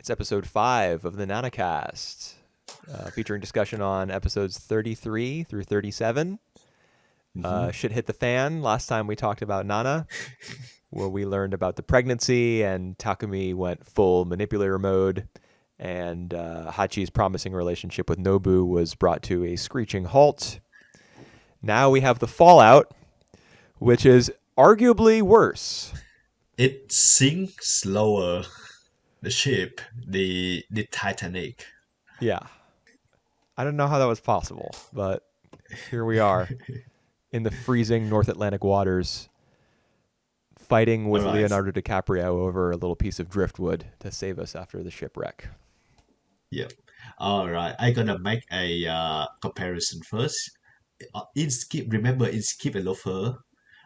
It's episode 5 of the Nanacast, featuring discussion on episodes 33 through 37. Shit hit the fan last time we talked about Nana, where we learned about the pregnancy and Takumi went full manipulator mode, and Hachi's promising relationship with Nobu was brought to a screeching halt. Now we have the fallout, which is arguably worse. It sinks slower. The ship, the Titanic. Yeah. I don't know how that was possible, but here we are in the freezing North Atlantic waters, fighting with All right. Leonardo DiCaprio over a little piece of driftwood to save us after the shipwreck. Yep. All right. I'm gonna make a comparison first. Remember in Skip and Loafer,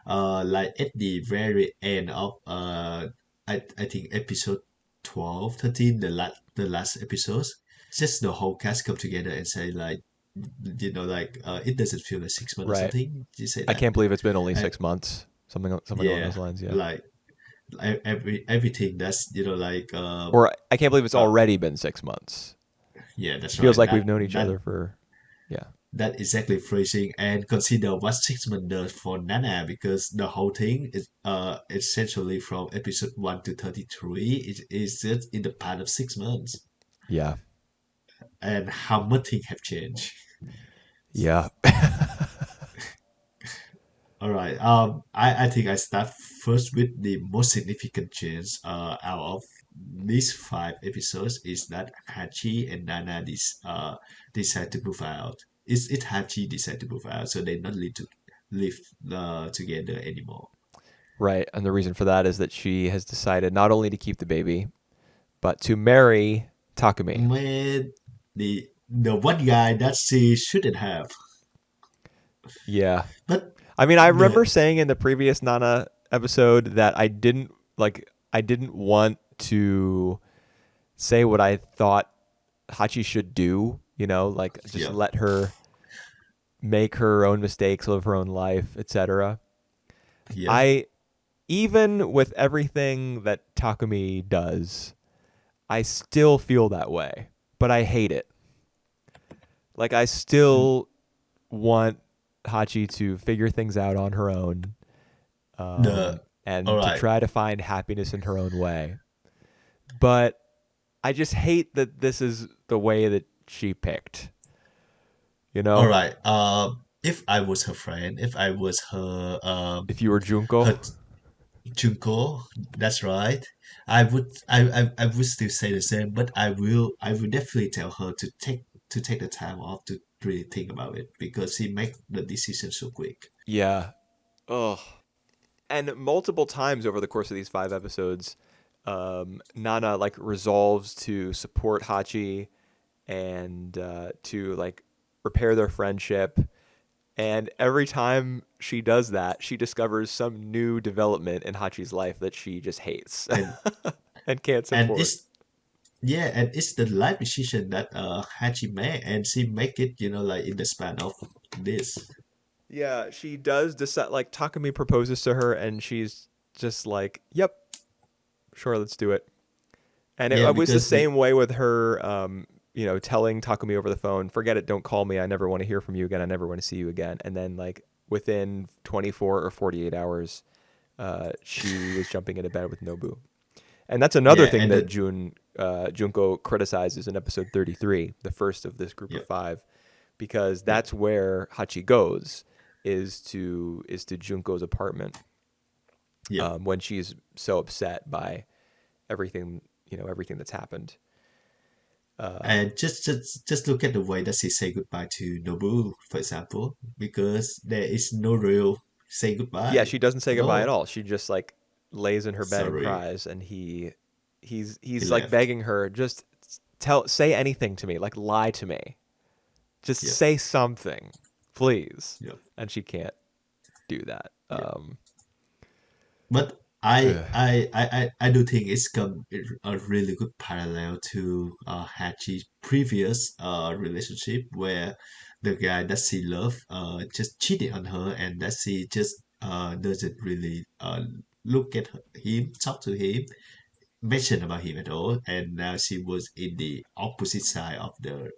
like at the very end of I think episode 12, 13, the last episodes, just the whole cast come together and say like, it doesn't feel like 6 months or Right. something. You say I that, can't believe it's been only and 6 months. Something along yeah, those lines, yeah. like everything that's Or I can't believe it's uh already been 6 months. yeah, It that's feels right. like we've That known each that other for, yeah. that exactly phrasing and consider what 6 months does for Nana because the whole thing is essentially from episode 1 to 33 is just in the part of 6 months Yeah. and how much things have changed. Yeah. All right. I think I start first with the most significant change out of these 5 episodes is that Hachi and Nana decide to move out. It's Hachi decide to move out, so they not live together anymore. Right. And the reason for that is that she has decided not only to keep the baby, but to marry Takumi. Man, the one guy that she shouldn't have. Yeah. But I mean, I remember the saying in the previous Nana episode that I didn't want to say what I thought Hachi should do, like just yeah, let her make her own mistakes, live her own life, etc. yeah. I even with everything that Takumi does, I still feel that way, but I hate it. Like I Mm, still want Hachi to figure things out on her own, The all and to right. try to find happiness in her own way. But I just hate that this is the way that she picked. You All know, right. If I was her friend, if I was if you were Junko, her Junko, that's right. I would still say the same, but I will definitely tell her to take the time off to really think about it because she make the decision so quick. yeah. Oh, and multiple times over the course of these 5 episodes, Nana like resolves to support Hachi and to like repair their friendship. And every time she does that, she discovers some new development in Hachi's life that she just hates And and can't and support. it's the life decision that Hachi made, and she make it like in the span of this. Yeah, she does decide. Like Takumi proposes to her, and she's just like, "Yep, sure, let's do it." And Yeah, it was the because the same way with her, telling Takumi over the phone, "Forget it, don't call me. I never want to hear from you again. I never want to see you again." And then, like within 24 or 48 hours, she was jumping into bed with Nobu. And that's another yeah, thing and that the Junko criticizes in episode 33, the first of this group of yeah, 5, because yeah, that's where Hachi goes is to Junko's apartment yeah. when she's so upset by everything everything that's happened. And just look at the way that she say goodbye to Nobu, for example, because there is no real say Yeah, goodbye. she doesn't say goodbye at No, all. She just like lays in her bed and sorry, cries, and he he's like left. begging her, just say anything to me, like lie to me, just Yeah, say something, please. yeah, And she can't do that. yeah. But I do think it's come a really good parallel to Hachi's previous relationship where the guy that she loved just cheated on her and that she just doesn't really look at him, talk to him. mention about him at all, and now she was in the opposite side of the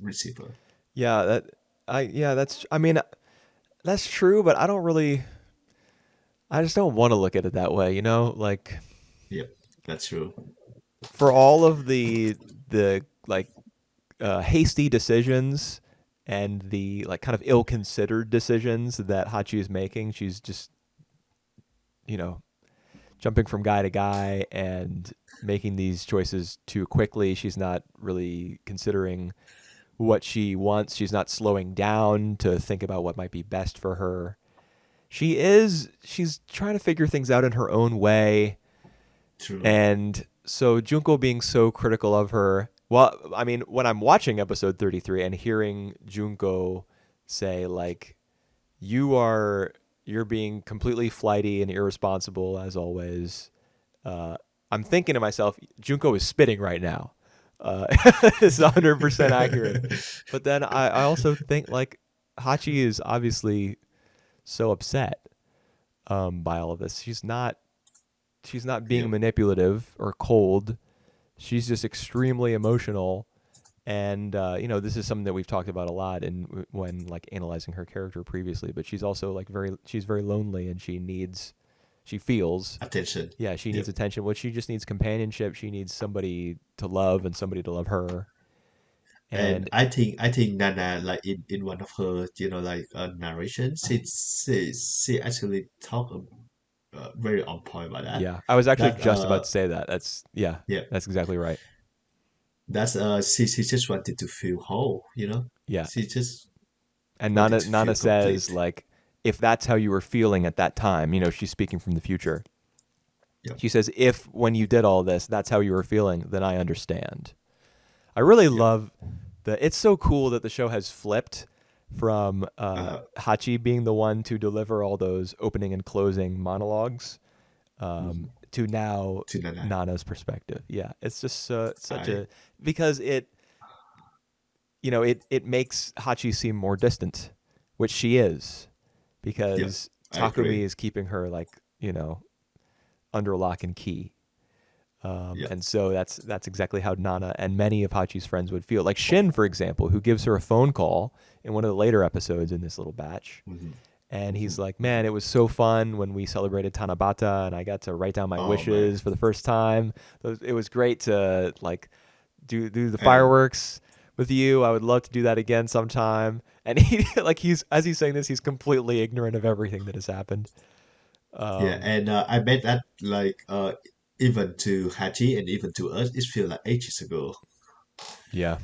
receiver. Yeah, that's I mean that's true, but I don't really I just don't want to look at it that way, you know? Like Yep, that's true. for all of the like hasty decisions and the like kind of ill-considered decisions that Hachi is making, she's just, you know, jumping from guy to guy and making these choices too quickly. She's not really considering what she wants. She's not slowing down to think about what might be best for her. She's trying to figure things out in her own way. True. And so Junko being so critical of her, well, I mean, when I'm watching episode 33 and hearing Junko say like you're being completely flighty and irresponsible as always, uh, I'm thinking to myself, Junko is spitting right now. It's 100% accurate. But then I also think like Hachi is obviously so upset by all of this. She's not being Yep, manipulative or cold. She's just extremely emotional. And you know, this is something that we've talked about a lot in when like analyzing her character previously. But she's also like she's very lonely, and she feels, attention. yeah, she Yep. needs attention. Well, she just needs companionship. She needs somebody to love and somebody to love her. And And I think Nana, like in one of her, like narrations, she actually talk very on point about that. yeah, I was actually That just about to say that. That's yeah, yeah, that's exactly right. that's she just wanted to feel whole. Yeah, She just and wanted to Nana feel says complete. like, if that's how you were feeling at that time, you know, she's speaking from the future. Yep, She says, if when you did all this, that's how you were feeling, then I understand. I really yep. love the. It's so cool that the show has flipped from Hachi being the one to deliver all those opening and closing monologues Mhm. to now To Nana, Nana's perspective. Yeah, it's just such I a because it you know it makes Hachi seem more distant, which she is, yep, because I Takumi agree. is keeping her like under lock and key. Yep. And so that's exactly how Nana and many of Hachi's friends would feel. Like Shin, for example, who gives her a phone call in one of the later episodes in this little batch. Hmm. And Hmm. he's like, Hmm. man, it was so fun when we celebrated Tanabata and I got to write down my Oh man, wishes for the first time. It was great to like do the and fireworks with you. I would love to do that again sometime. And he like he's as he's saying this, he's completely ignorant of everything that has happened. yeah, Um, and I bet that like even to Hachi and even to us, it feels like ages ago. yeah.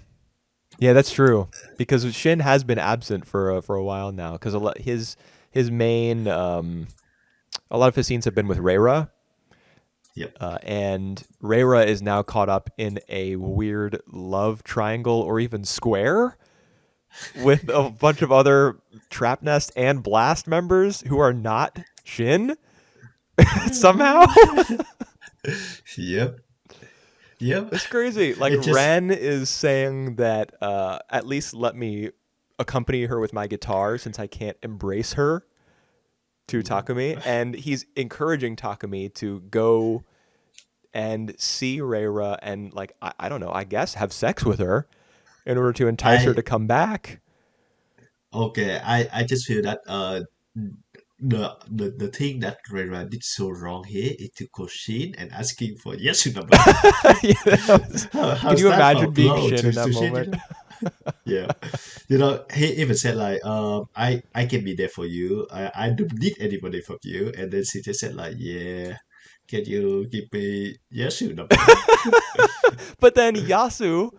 Yeah, that's true. Because Shin has been absent for a while now. Because his main a lot of his scenes have been with Reira, Yep. and Reira is now caught up in a weird love triangle or even square with a bunch of other Trap Nest and Blast members who are not Shin somehow. Yep. Yep. It's crazy. Like It just Ren is saying that at least let me accompany her with my guitar since I can't embrace her to Mhm. Takumi, and he's encouraging Takumi to go and see Reira and like I don't know, I guess have sex with her in order to entice her I to come back. okay. I just feel that the thing that Rera did so wrong here is to call Shin and asking for yes number. Yeah, can How's you that imagine for being blow Shin in that to Shin? moment? Yeah. He even said like, I can be there for you. I don't need anybody from you. And then she just said like, yeah, can you give me yes number? But then Yasu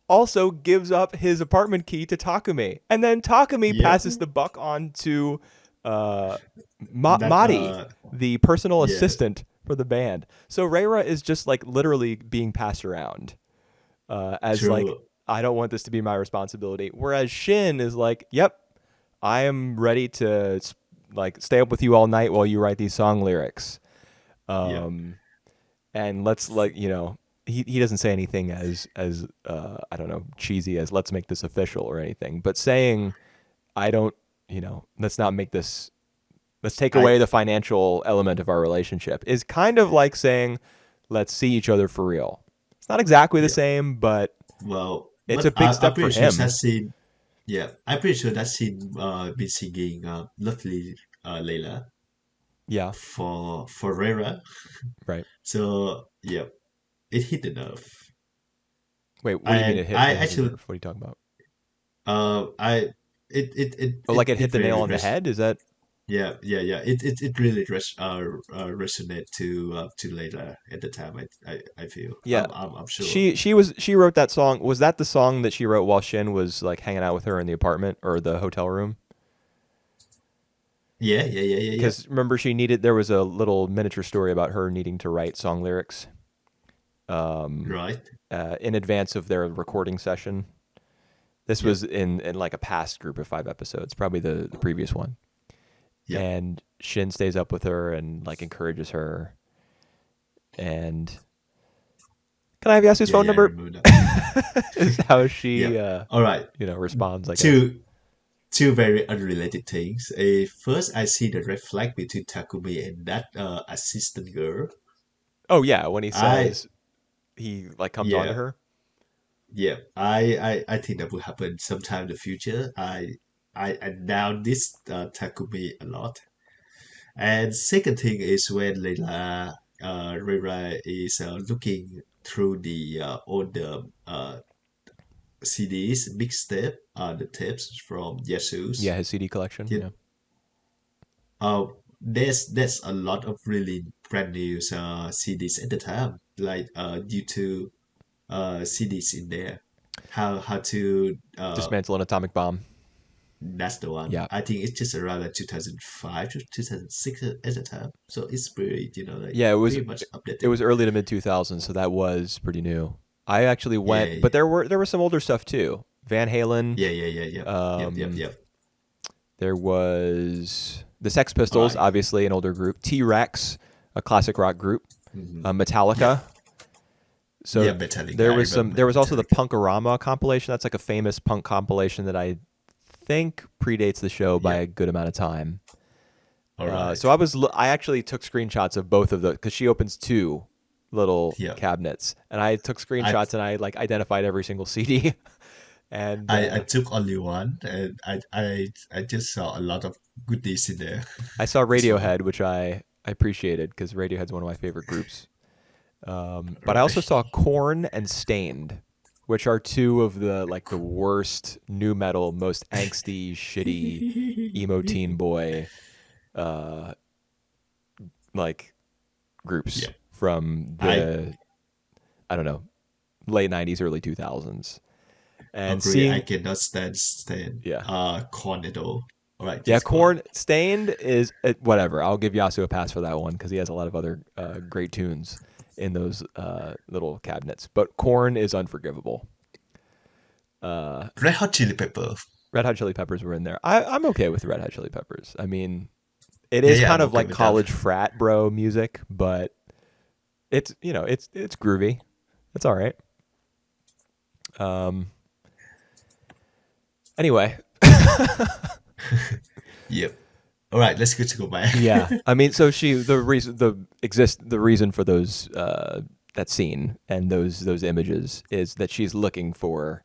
also gives up his apartment key to Takumi, and then Takumi Yep. passes the buck on to uh, That Mari, the personal yeah, assistant for the band. So Reira is just like literally being passed around as like, true. I don't want this to be my responsibility. Whereas Shin is like, yep, I am ready to like stay up with you all night while you write these song lyrics. Yep. Um, and let's like he doesn't say anything as I don't know, cheesy as let's make this official or anything, but saying I don't, let's not make this, let's take I away the financial element of our relationship is kind of like saying let's see each other for real. It's not exactly the Yeah. same, but Well, it's a but big I'm step for pretty sure that him. scene. Yeah, I'm pretty sure that scene been singing "Lovely Layla" Yeah, for Rera. right. So yeah, it hit the nerve, Wait, what do you mean and it I hit a actually nerve? What are you talking about? I Oh, like it hit it the nail really on the head? Is that? yeah it really resonate to Layla at the time. I feel Yeah. I'm sure. She wrote that song. Was that the song that she wrote while Shin was like hanging out with her in the apartment or the hotel room? Yeah. Because remember, there was a little miniature story about her needing to write song lyrics Right. in advance of their recording session. This Yep. was in like a past group of 5 episodes, probably the previous one. Yep. And Shin stays up with her and like encourages her. And can I have Yasu's phone Yeah. I number? remember that. Is how she Yep. All right. responds, I guess. Two very unrelated things. First, I see the red flag between Takumi and that assistant girl. Oh yeah, when he I says he like comes on to yeah her. yeah. I think that will happen sometime in the future. I doubt this Takumi a lot. And second thing is when Leila Rera is looking through the older CDs, mixtape, the tapes from Yeah, Jesus. his CD collection. Yeah, Yeah. there's a lot of really brand new CDs at the time, like due to CDs in there. How to Dismantle an atomic bomb. That's the one. Yeah. I think it's just around like 2005 to 2006 at the time. So it's pretty, like Yeah, pretty much it updated. was early to mid 2000s, so that was pretty new. I actually Yeah, went, but yeah, there was some older stuff too. Van Halen. yeah. Um, Yep. there was the Sex All Pistols, right. obviously an older group. T Rex, a classic rock group. Mm-hmm. Yep. Metallica. Yeah, So Metallica. there I was some. remember There was also the Metallica. Punkorama compilation. That's like a famous punk compilation that I think predates the show by a Yep. good amount of time. All right. So I actually took screenshots of both of the because she opens two little Yep. cabinets, and I took I screenshots and I like identified every single CD, and I took only one, and I just saw a lot of goodies in there I saw as well. Radiohead, which I appreciated because Radiohead's one of my favorite groups. But I also Right. saw Korn and Stained, which are two of the worst new metal, most angsty, shitty emo teen boy uh, like groups Yep. from I the I don't know late '90s, early 2000s. And agree. I seeing cannot stand yeah corn at all. All right, yeah just go on. Korn Stained is whatever. I'll give Yasu a pass for that one because he has a lot of other great tunes in those little cabinets. But Korn is unforgivable. Uh, Red Hot Chili Pepper. Red Hot Chili Peppers were in there. I'm okay with Red Hot Chili Peppers. I mean, it Yeah, is yeah, kind I'm of okay like with that. college frat bro music, but it's groovy. It's all right. Um. Anyway, Yep. All right, let's go back. yeah. I mean, so the reason for those that scene and those images is that she's looking for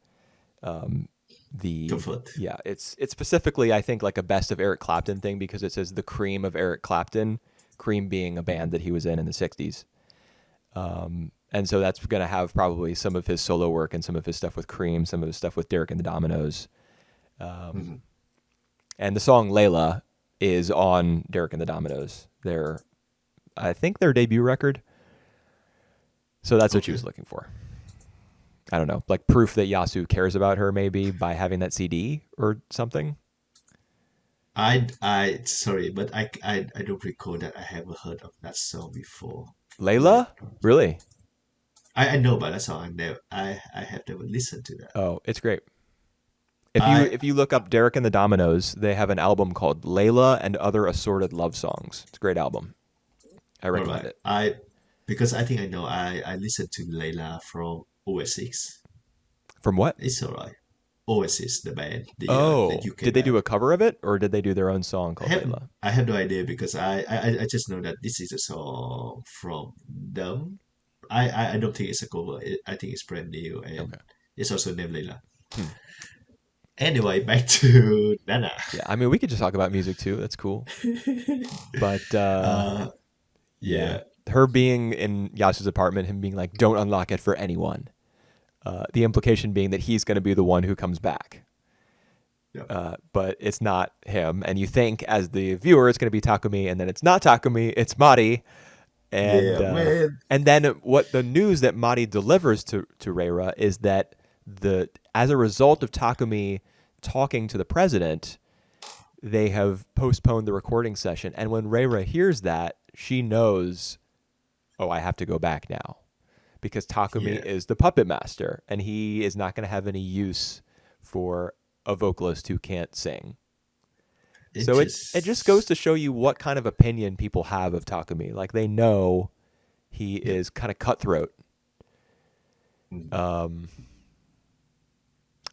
um the Comfort. yeah it's specifically I think like a best of Eric Clapton thing because it says the cream of Eric Clapton, Cream being a band that he was in the 60s. And so that's going to have probably some of his solo work and some of his stuff with Cream, some of his stuff with Derek and the Dominoes. Mhm. And the song Layla is on Derek and the Dominoes. I think their debut record. So that's what she Okay. was looking for. I don't know, like proof that Yasu cares about her maybe by having that CD or something. Sorry, but I don't recall that I have heard of that song before. Like, Layla? Really? I know about that song. I have never listened to that. Oh, it's great. I If you look up Derek and the Dominoes, they have an album called Layla and Other Assorted Love Songs. It's a great album. I All recommend right. it. Because I think I know. I listened to Layla from Oasis. From what? It's all right. Oasis, the band, the Oh, UK did they do band. a cover of it or did they do their own song called Layla? I have no idea because I just know that this is a song from them. I don't think it's a cover. I think it's brand new, and Okay. it's also named Layla. Hmm. Anyway, back to Nana. Yeah, I mean, we could just talk about music too. That's cool. But uh, yeah, yeah, her being in Yasu's apartment, him being like, "Don't unlock it for anyone." The implication being that he's going to be the one who comes back. yeah, But it's not him, and you think as the viewer it's going to be Takumi, and then it's not Takumi, it's Mari, and yeah, uh, man. and then what the news that Mari delivers to Reira is that the as a result of Takumi talking to the president, they have postponed the recording session, and when Reira hears that, she knows, oh, I have to go back now because Takumi Yeah, is the puppet master, and he is not going to have any use for a vocalist who can't sing. it So it just goes just to show you what kind of opinion people have of Takumi. Like they know he yeah. is kind of cutthroat, Mm. um,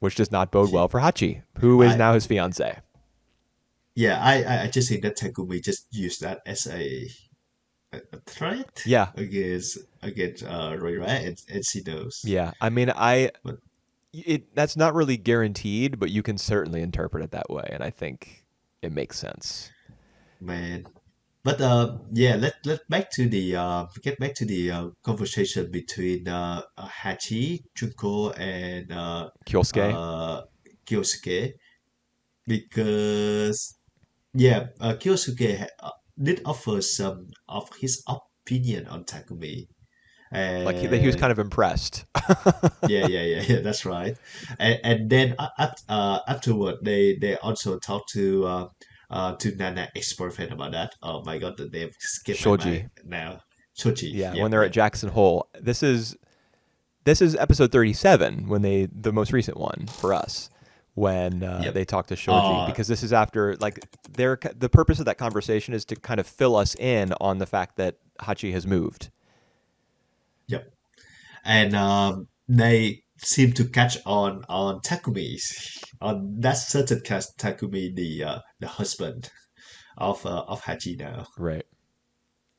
which does not bode He- well for Hachi, who is I now his fiance. yeah, I just think that Takumi just used that as a threat Yeah, against Roy, right? And she knows. yeah. I mean, I But it that's not really guaranteed, but you can certainly interpret it that way, and I think it makes sense. man, but yeah, let back to the get back to the conversation between Hachi, Junko, and Kyosuke, uh Kyosuke, because yeah, Kyosuke did offer some of his opinion on Takumi, like he was and kind of impressed. yeah, that's right. And then afterward, they also talked to Nana ex-boyfriend about that. Oh my God, the name skipped my mind Shoji. now. Chochi, Yeah, yep, when they're at yep, Jackson Hole. This is episode 37 when the most recent one for us when yep. they talk to Shoji Uh, because this is after like the purpose of that conversation is to kind of fill us in on the fact that Hachi has moved. yep. And they seem to catch on Takumi, on that certain cast Takumi, the husband of Hachi now. Right.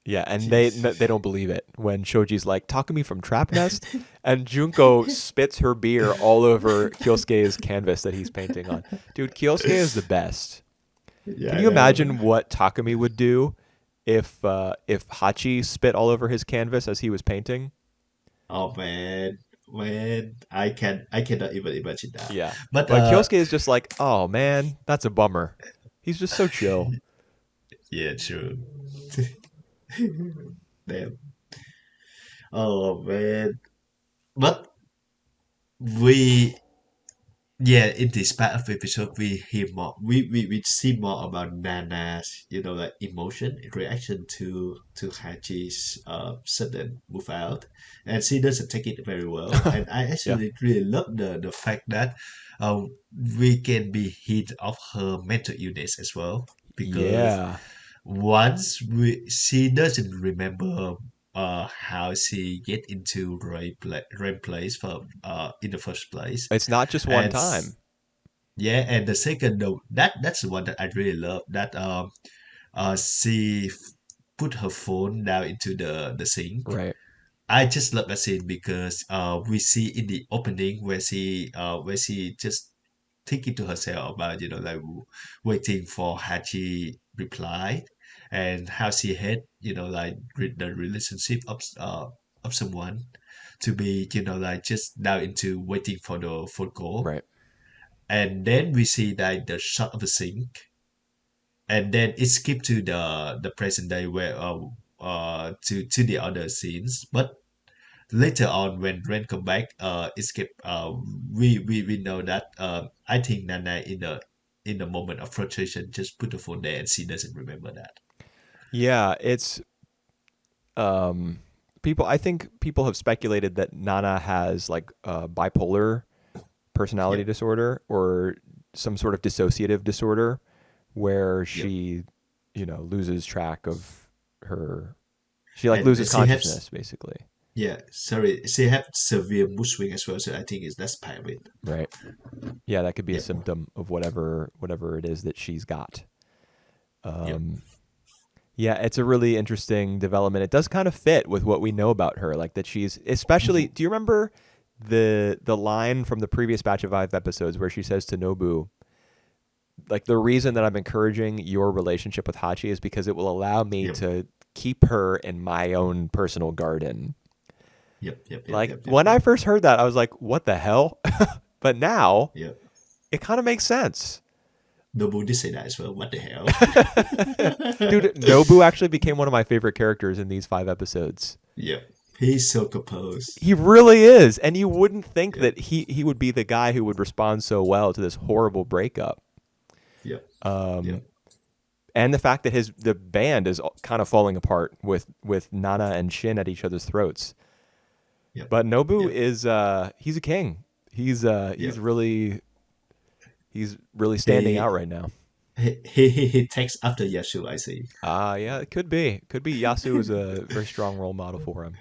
Yeah, and Jeez. they don't believe it when Shoji's like Takumi from Trap Nest, and Junko spits her beer all over Kyosuke's canvas that he's painting on. Dude, Kyosuke is the best. Yeah, Can I you know. imagine what Takumi would do if Hachi spit all over his canvas as he was painting? Oh man, man, I cannot even imagine that. Yeah. But But Kyosuke is just like, oh man, that's a bummer. He's just so chill. yeah, true. Damn. Oh man. But we yeah, in this part of episode we hear more we see more about Nana's, like emotion reaction to Hachi's sudden move out. And she doesn't take it very well. And I Yeah. actually really love the fact that uh, we can be hit of her mental illness as well. Because Yeah. once she doesn't remember how she get into rape place for in the first place. It's not just one And time. yeah, and the second though, that's the one that I really love, that she put her phone down into the sink. Right. I just love that scene because we see in the opening where she just thinking to herself about, like waiting for Hachi reply, and how she had, like the relationship of someone to be, like just down into waiting for the phone call. Right. And then we see that the shot of the sink, and then it skipped to the present day, where to the other scenes. But later on, when Ren come back, it skipped. We know that I think Nana in the moment of frustration just put the phone there, and she doesn't remember that. Yeah, it's um people I think people have speculated that Nana has like bipolar personality Yep, disorder or some sort of dissociative disorder where yep. she, loses track of her. She like And loses she consciousness has, basically. yeah, sorry, she have severe mood swing as well. So I think that's part of it. Right. Yeah, that could be a Yep, symptom of whatever it is that she's got. yep. Um, Yeah, it's a really interesting development. It does kind of fit with what we know about her, like that she's especially. Mhm. Do you remember the line from the previous batch of 5 episodes where she says to Nobu, like the reason that I'm encouraging your relationship with Hachi is because it will allow me Yep. to keep her in my own personal garden. Yep. Yep. Yep. Like Yep. Yep. when I Yep. first heard that, I was like, "What the hell?" But now Yep. it kind of makes sense. Nobu did say that as well. What the hell? Dude, Nobu actually became one of my favorite characters in these 5 episodes. Yep. He's so composed. He really is, and you wouldn't think Yep. that he would be the guy who would respond so well to this horrible breakup. Yep. Um, Yep. and the fact that the band is kind of falling apart with Nana and Shin at each other's throats. Yep. But Nobu Yep. is he's a king. He's Yep. really standing out He right now. he takes after Yashu, I see. Yeah, it could be. Could be Yasu is a very strong role model for him.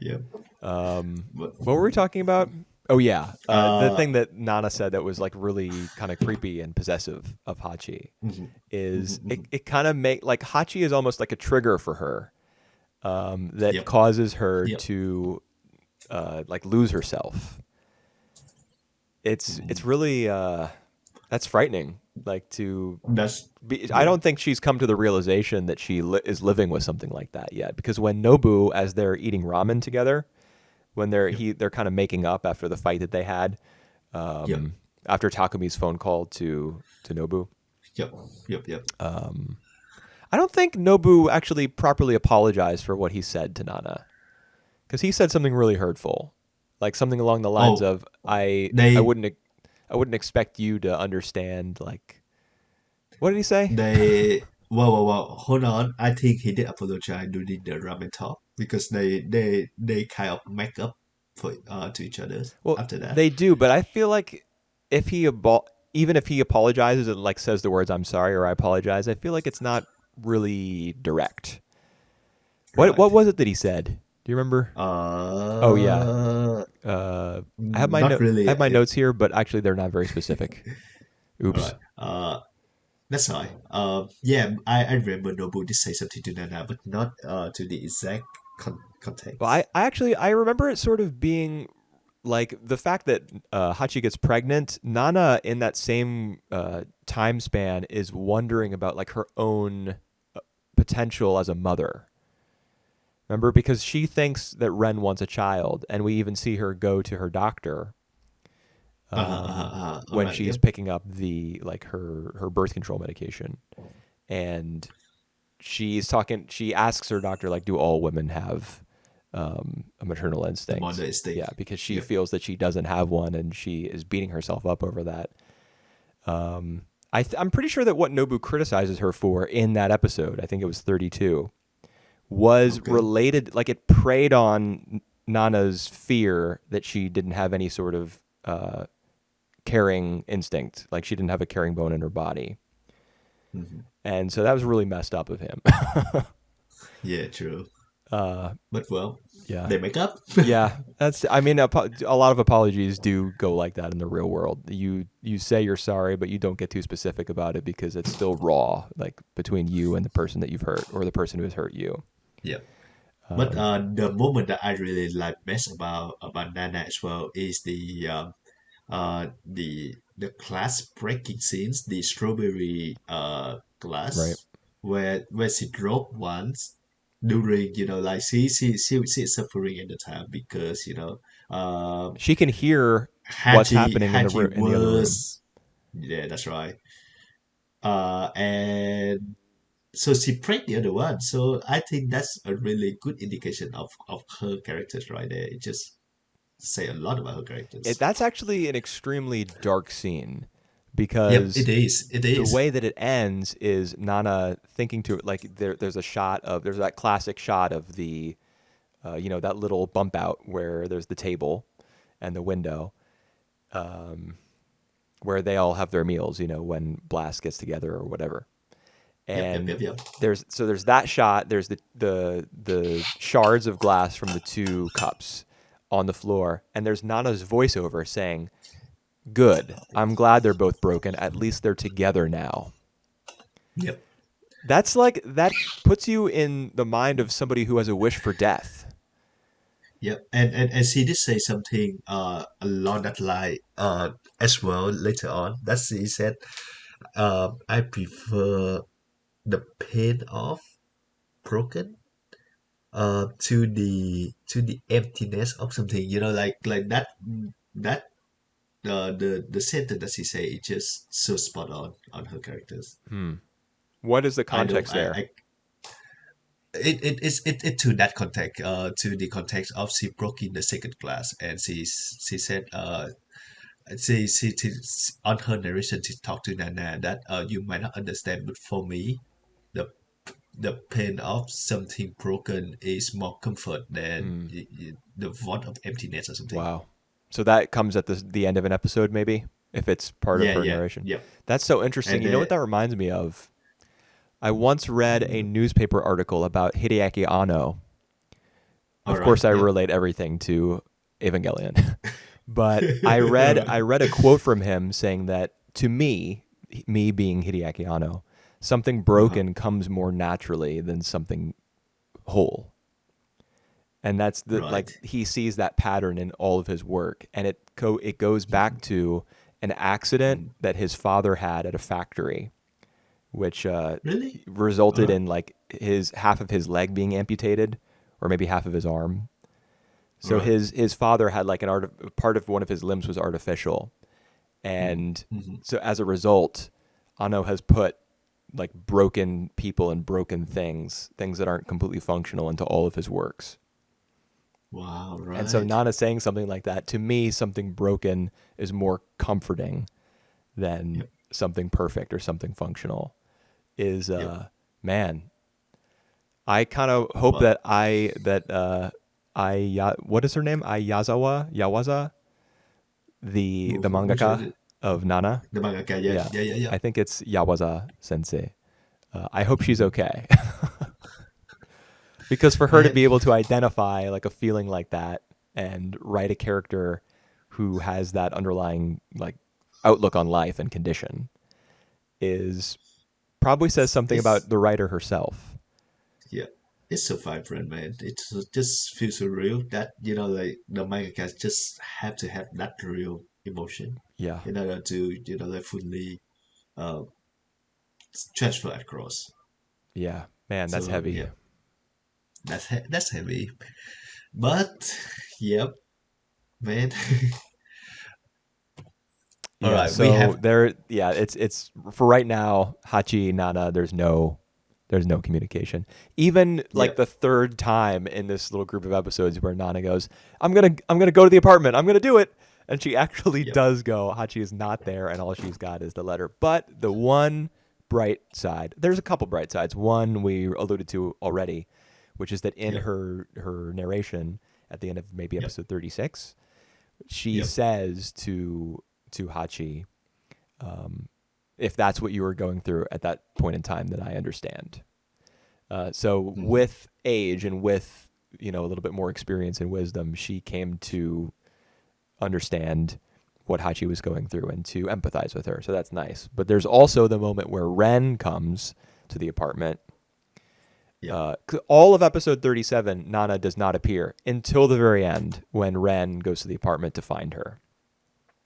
Yep. But What were we talking about? Oh yeah, the uh thing that Nana said that was like really kind of creepy and possessive of Hachi mhm, is mhm, mhm. it kind of make like Hachi is almost like a trigger for her that Yep. causes her Yep. to like lose herself. It's Mhm. really that's frightening. Like to That's be, I yeah. don't think she's come to the realization that she is living with something like that yet. Because when Nobu, as they're eating ramen together, when Yep. they're kind of making up after the fight that they had, Yep. after Takumi's phone call to Nobu, Yep. Yep. Yep. I don't think Nobu actually properly apologized for what he said to Nana because he said something really hurtful, like something along the lines Oh, of they I wouldn't expect you to understand like what did he say? they well, hold on. I think he did apologize during the ramen talk because they kind of make up for to each other Well, after that. they do, but I feel like if even if he apologizes and like says the words "I'm sorry" or "I apologize," I feel like it's not really direct. What Right. was it that he said? Do you remember? Oh yeah, Uh, I not really. have my notes here, but actually they're not very specific. All right. Oops. That's right. Yeah, I remember Nobu did say something to Nana, but not to the exact Well, context. I remember it sort of being like the fact that Hachi gets pregnant. Nana in that same time span is wondering about like her own potential as a mother. Remember, because she thinks that Ren wants a child, and we even see her go to her doctor All when right. she's Yep. picking up the like her birth control medication, and she's talking. She asks her doctor like, "Do all women have a maternal The mother instinct?" instinct. Yeah, because she Yep. feels that she doesn't have one, and she is beating herself up over that. I'm pretty sure that what Nobu criticizes her for in that episode, I think it was 32, was Okay. related, like it preyed on Nana's fear that she didn't have any sort of caring instinct, like she didn't have a caring bone in her body. Hmm. And so that was really messed up of him. Yeah, true. But well, Yeah. they make up. Yeah, that's. I mean, a lot of apologies do go like that in the real world. You say you're sorry, but you don't get too specific about it because it's still raw, like between you and the person that you've hurt or the person who has hurt you. Yeah. But the moment that I really like best about Nana as well is the glass breaking scenes, the strawberry Right. glass where she dropped once during like she's suffering at the time because She can hear what's Haji happening in Haji in the other room. was yeah, that's right. And so she prayed the other one. So I think that's a really good indication of her characters right there. It just say a lot about her characters. That's actually an extremely dark scene Yep, because it is. It the is. way that it ends is Nana thinking to it like there's a shot of there's that classic shot of the that little bump out where there's the table and the window where they all have their meals, when Blast gets together or whatever. Yep, yep, And yep, yep. there's that shot, there's the shards of glass from the two cups on the floor, and there's Nana's voiceover saying, "Good. I'm glad they're both broken. At least they're together now." Yep. That's like that puts you in the mind of somebody who has a wish for death. Yeah, and she did say something along that line as well later on. That she said, I prefer the pain of broken to the emptiness of something. You know, like that the sentence that she say is just so spot on her characters. Hmm. What is the I don't context there? I it to that context to the context of she broke in the second class and she said she on her narration she talked to Nana that you might not understand but for me the the pain of something broken is more comfort than Hmm. the void of emptiness or something. Wow. So that comes at the end of an episode, maybe, if it's part of Yeah, her yeah, narration. yep. That's so interesting. And You know what that reminds me of? I once read a mm, newspaper article about Hideaki Anno. all Of right, course, I yep. relate everything to Evangelion, but I read a quote from him saying that to me being Hideaki Anno, something Uh-huh. broken comes more naturally than something whole. And that's the like Right. he sees that pattern in all of his work, and it goes back Mhm. to an accident Mhm. that his father had at a factory, which Really? All resulted right. in like his half of his leg being amputated, or maybe half of his arm. So Right. his father had like part of one of his limbs was artificial, Mhm. and Mhm. so as a result, Ano has put like broken people and broken things that aren't completely functional into all of his works. Wow, And so right. Nana saying something like that, to me, something broken is more comforting than Yep. something perfect or something functional. Is Yep. man, I kind of hope But what is her name? Yawaza, the which one mangaka is of Nana. the mangaka? Yeah, Yeah, yeah, yeah, yeah. I think it's Yawaza Sensei. I hope she's Mhm. okay. Because for her to Man, be able to identify like a feeling like that and write a character who has that underlying like outlook on life and condition is probably says something it's about the writer herself. yeah, it's so vibrant, man. It just feels so real that like the mangaka just have to have that real emotion Yeah, in order to like fully uh transfer across. yeah, man, that's So heavy. yeah, that's heavy, but yep, man. All Yeah, right, we so have yeah, it's for right now, Hachi Nana, there's no communication. Even like yep. the third time in this little group of episodes where Nana goes, I'm gonna go to the apartment. I'm gonna do it. And she actually Yep. does go. Hachi is not there, and all she's got is the letter. But the one bright side, there's a couple bright sides. One we alluded to already, which is that in Yep. her narration at the end of maybe Yep. episode 36, she Yep. says to Hachi, if that's what you were going through at that point in time, then I understand. So Hmm. with age and with a little bit more experience and wisdom, she came to understand what Hachi was going through and to empathize with her. So that's nice. But there's also the moment where Ren comes to the apartment. Yep. All of episode 37, Nana does not appear until the very end when Ren goes to the apartment to find her.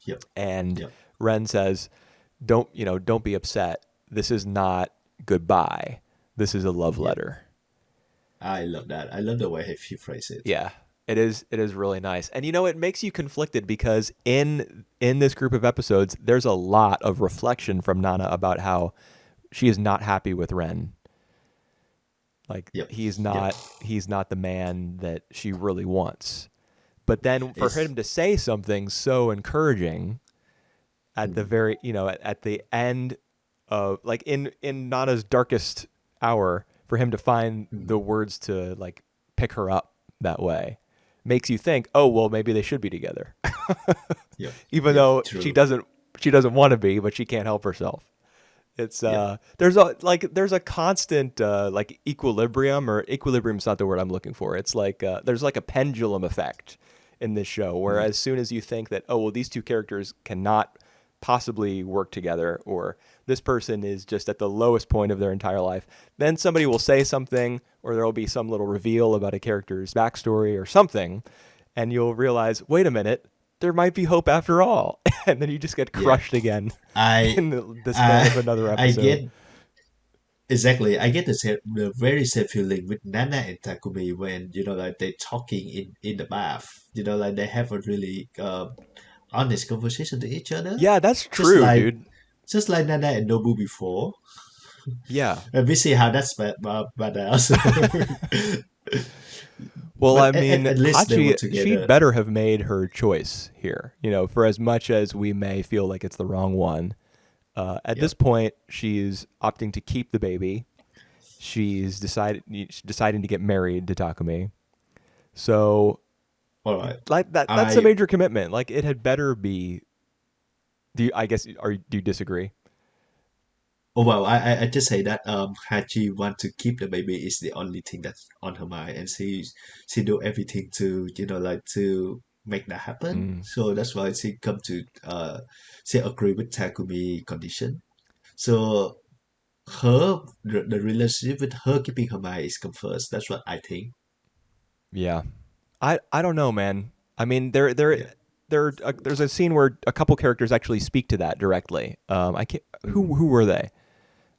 Yep. And Yep. Ren says, don't be upset. This is not goodbye. This is a love Yep. letter. I love that. I love the way he phrased it. Yeah. It is really nice. And it makes you conflicted because in this group of episodes there's a lot of reflection from Nana about how she is not happy with Ren. Like Yep. Yep. he's not the man that she really wants. But then for It's him to say something so encouraging at the mm, very at the end of like in Nana's darkest hour, for him to find mm, the words to like pick her up that way makes you think, oh well, maybe they should be together, yep. even Yep. though True. she doesn't want to be, but she can't help herself. It's Yep. there's a constant like equilibrium's not the word I'm looking for. It's like there's like a pendulum effect in this show where Mm, as soon as you think that, oh well, these two characters cannot possibly work together, or this person is just at the lowest point of their entire life. Then somebody will say something, or there will be some little reveal about a character's backstory or something, and you'll realize, wait a minute, there might be hope after all. And then you just get Yeah. crushed again I in the span I of another I episode. get exactly. I get the very same feeling with Nana and Takumi when like they talking in the bath. Like they have a really honest conversation to each other, Yeah, that's just true, like dude. just like Nana and Nobu before. Yeah. And we see how that's bad else. Well, I But mean, at least they were Hachi, she'd together. better have made her choice here. For as much as we may feel like it's the wrong one, at this Yep. point, she's opting to keep the baby. She's deciding to get married to Takumi. So, All right. like that's a I major commitment. Like it had better be. I guess, do you disagree? Oh well, I just say that Haji want to keep the baby is the only thing that's on her mind, and she do everything to like to make that happen. Mm, So that's why she agree with Takumi condition. So the relationship with her keeping her mind is come first. That's what I think. yeah, I don't know, man. I mean, Yeah. there's a scene where a couple characters actually speak to that directly. I can't. Who were they?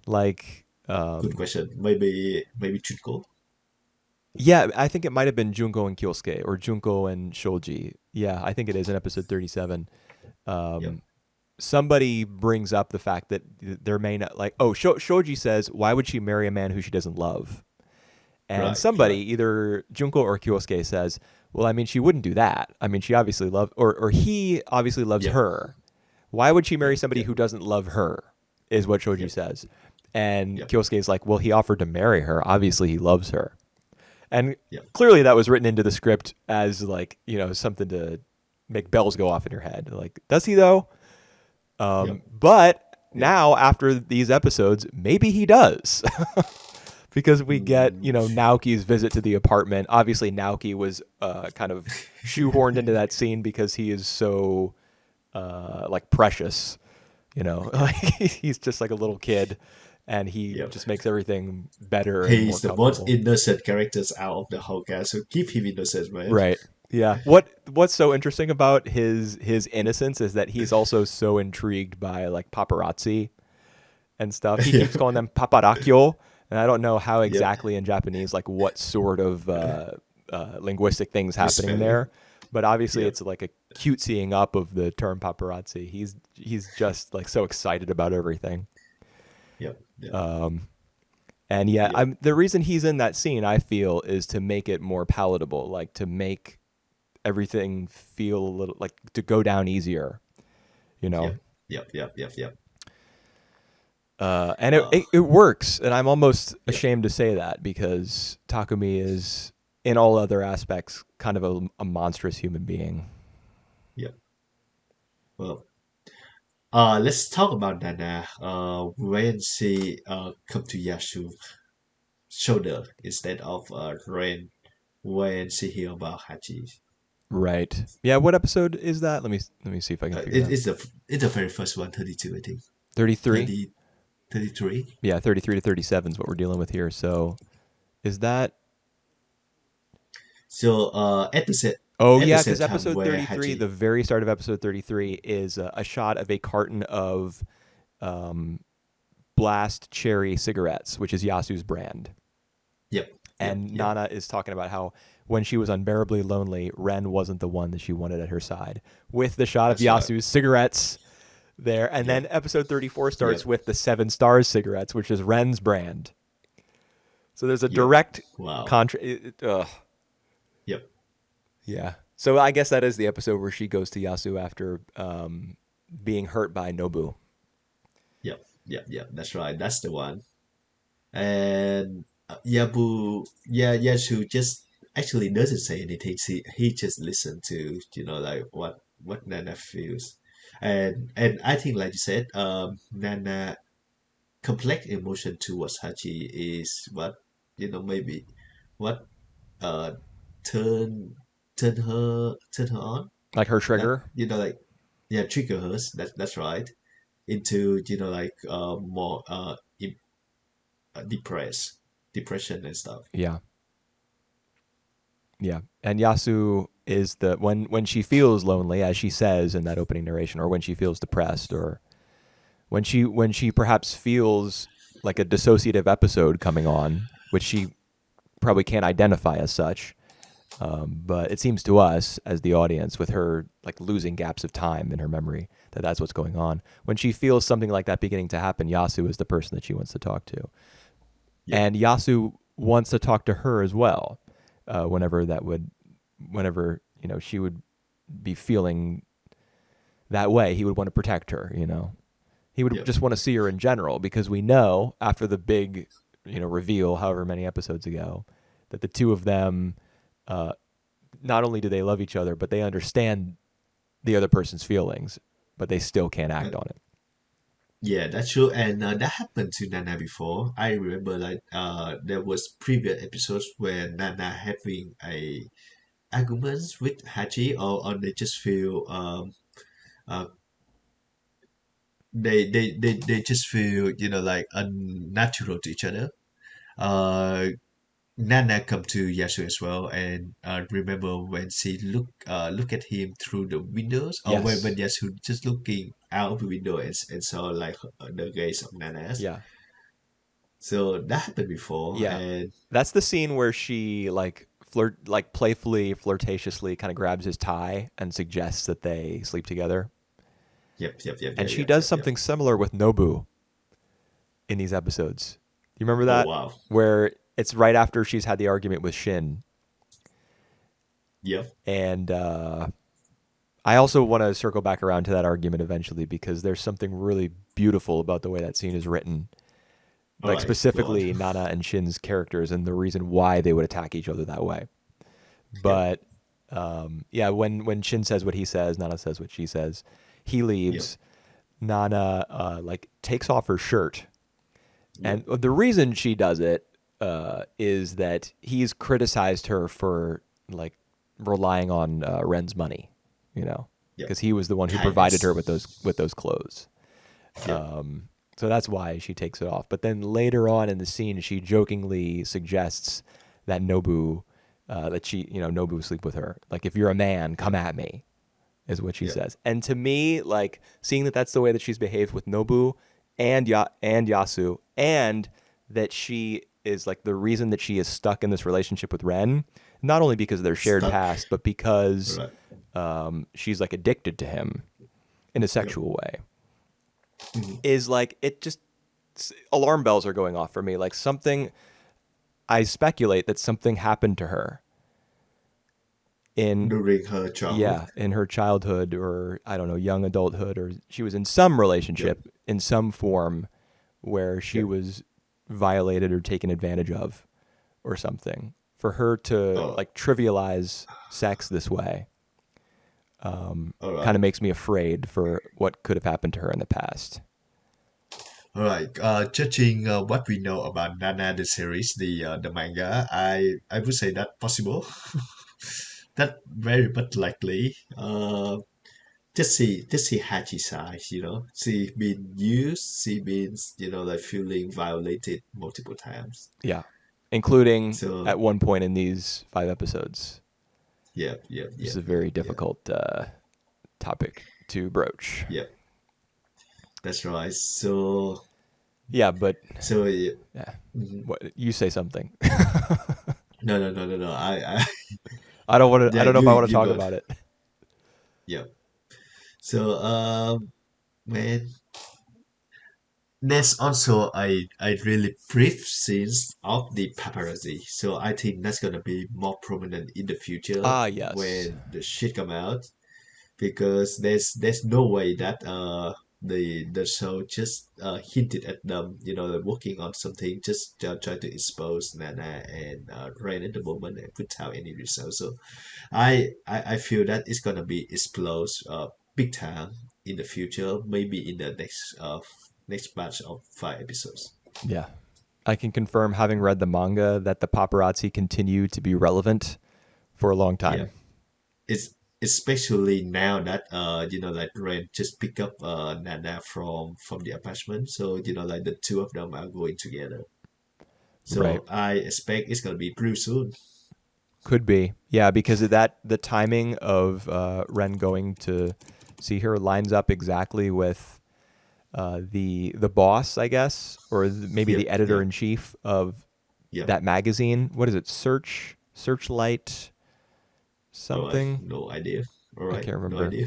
Like, Good question. Maybe Chunko. yeah, I think it might have been Junko and Kyosuke, or Junko and Shoji. Yeah, I think it is in episode 37. Yep. Um, Somebody brings up the fact that there may not, like, Shoji says, why would she marry a man who she doesn't love? And Right. somebody, Right. either Junko or Kyosuke, says, well, I mean, she wouldn't do that. I mean, she obviously loves, or he obviously loves Yep. her. Why would she marry Yep. somebody Yep. who doesn't love her? Is what Shoji Yep. says. And Yep. Kyosuke is like, well, he offered to marry her. Obviously, he loves her. And Yep. clearly that was written into the script as, like, something to make bells go off in your head. Like, does he though? Yep. But Yep. now after these episodes, maybe he does. Because we get, Mm. Naoki's visit to the apartment. Obviously, Naoki was kind of shoehorned into that scene because he is so like precious, Yep. like he's just like a little kid, and he Yep. just makes everything better and more He's the most comfortable. innocent characters out of the whole cast, so keep him innocent, man. Right. Yeah. What's so interesting about his innocence is that he's also so intrigued by like paparazzi and stuff. He keeps Yep. calling them paparazzo, and I don't know how Yep. exactly in Japanese, like what sort of linguistic things happening Misspelling. there. But obviously, Yep. it's like a cutesying up of the term paparazzi. He's just like so excited about everything. Yep. Yep. And yeah, Yep. the reason he's in that scene, I feel, is to make it more palatable, like to make everything feel a little like to go down easier, you know. Yep. Yep. Yep. Yep. Yep. And Uh, it works, and I'm almost yep. ashamed to say that because Takumi is, in all other aspects, kind of a monstrous human being. Yep. Well, let's talk about Nana. When she come to Yasu's shoulder instead of Ren when she hear about Hachi. Right. Yeah. What episode is that? Let me see if I can figure it out. It's the very first one, 32, I think. 33. 30, 33. Yeah, 33 to 37 is what we're dealing with here. So is that? So Oh at the yeah, same because time episode where 33, Hachi, the very start of episode 33, is a shot of a carton of um, Blast Cherry cigarettes, which is Yasu's brand. yep, yep, And yep, Nana is talking about how when she was unbearably lonely, Ren wasn't the one that she wanted at her side. With the shot of that's right. Yasu's cigarettes there. And then Yep, episode 34 starts yep, with the Seven Stars cigarettes, which is Ren's brand. So there's a yep. direct Wow. contrast. Yep, Yeah. So I guess that is the episode where she goes to Yasu after being hurt by Nobu. yep, yep, yep. That's right. That's the one. And Yabu, yeah, Yasu just actually doesn't say anything. He just listened to like what Nana feels, and I think like you said, Nana complex emotion towards Hachi is what maybe what uh turn turn her on Like her that trigger. like yeah, trigger her. That's right. Into like more depressed, depression and stuff. Yeah. Yeah. And Yasu is the when she feels lonely, as she says in that opening narration, or when she feels depressed, or when she perhaps feels like a dissociative episode coming on, which she probably can't identify as such. But it seems to us as the audience, with her like losing gaps of time in her memory, that that's what's going on. When she feels something like that beginning to happen, Yasu is the person that she wants to talk to, Yep, and Yasu wants to talk to her as well. Whenever that would, whenever she would be feeling that way, he would want to protect her. He would yep, just want to see her in general, because we know after the big reveal, however many episodes ago, that the two of them, uh, not only do they love each other, but they understand the other person's feelings, but they still can't uh, act on it. yeah, that's true. And that happened to Nana before. I remember like there was previous episodes where Nana having a arguments with Hachi, or they just feel uh they just feel like unnatural to each other. Uh, Nana come to Yasu as well, and remember when she look at him through the windows, or when Yes. Yasu just looking out of the window and saw like the gaze of Nana's. Yeah. So that happened before, Yeah. and That's the scene where she like playfully, flirtatiously kind of grabs his tie and suggests that they sleep together. yep, yep, yep, And yep, she yep, does yep, yep. something similar with Nobu in these episodes. You remember Oh that? wow, Where it's right after she's had the argument with Shin. yep. And I also want to circle back around to that argument eventually, because there's something really beautiful about the way that scene is written. All Like right, go on. specifically Nana and Shin's characters and the reason why they would attack each other that way. Yep, But yeah, when Shin says what he says, Nana says what she says. He yep, leaves. Nana like takes off her shirt, yep. and the reason she does it is that he's criticized her for like relying on Ren's money, you know, Yep. because he was the one who provided her Kindness. with those clothes. Yep. So that's why she takes it off. But then later on in the scene, she jokingly suggests that Nobu sleep with her. Like, if you're a man, come Yep. at me, is what she Yep. says. And to me, like, seeing that that's the way that she's behaved with Nobu and Yasu, and that she is like the reason that she is stuck in this relationship with Ren, not only because of their shared Stuck. past, but because Right. she's like addicted to him in a Yep. sexual way, Mhm. is like it just alarm bells are going off for me. Like something, I speculate that something happened to her in During her childhood. yeah, in her childhood, or I don't know, young adulthood, or she was in some Yep. relationship in some form where she Yep. was violated or taken advantage of or something. For her to Oh, like trivialize sex this way all kind right. of makes me afraid for what could have happened to her in the past. All right. Judging what we know about Nana the series, the manga, I would say that possible. That very much likely. Just see Hachi's side. She been used. She been like feeling violated multiple times. Yeah, including So at one point in these 5 episodes, yep, yep, which is yep, a yep, very yep, difficult topic to broach. yep. That's right. So Yeah, but yeah. yeah, Mhm. what you say something. No, no, no, no, no. I I don't want to. I yeah, don't know if you I want to you talk got about it. yep. So man, there's also a really brief scenes of the paparazzi. So I think that's gonna be more prominent in the future Ah, yes. when the shit come out, because there's no way that the show just hinted at them, they're working on something, just try to expose Nana and Rain at the moment and without any result. So I feel that it's gonna be explode big time in the future, maybe in the next batch of 5 episodes. Yeah, I can confirm, having read the manga, that the paparazzi continue to be relevant for a long Yeah, time. it's especially now that like Ren just pick up Nana from the apartment, so like the two of them are going together. Right. So I expect it's gonna be pretty soon. Could be. Yeah, because of that, the timing of Ren going to see her lines up exactly with the boss, I guess, or maybe Yep, the editor yep, in chief of yep. that magazine. What is it? Searchlight All right, something. no idea. All I right, can't no remember. idea.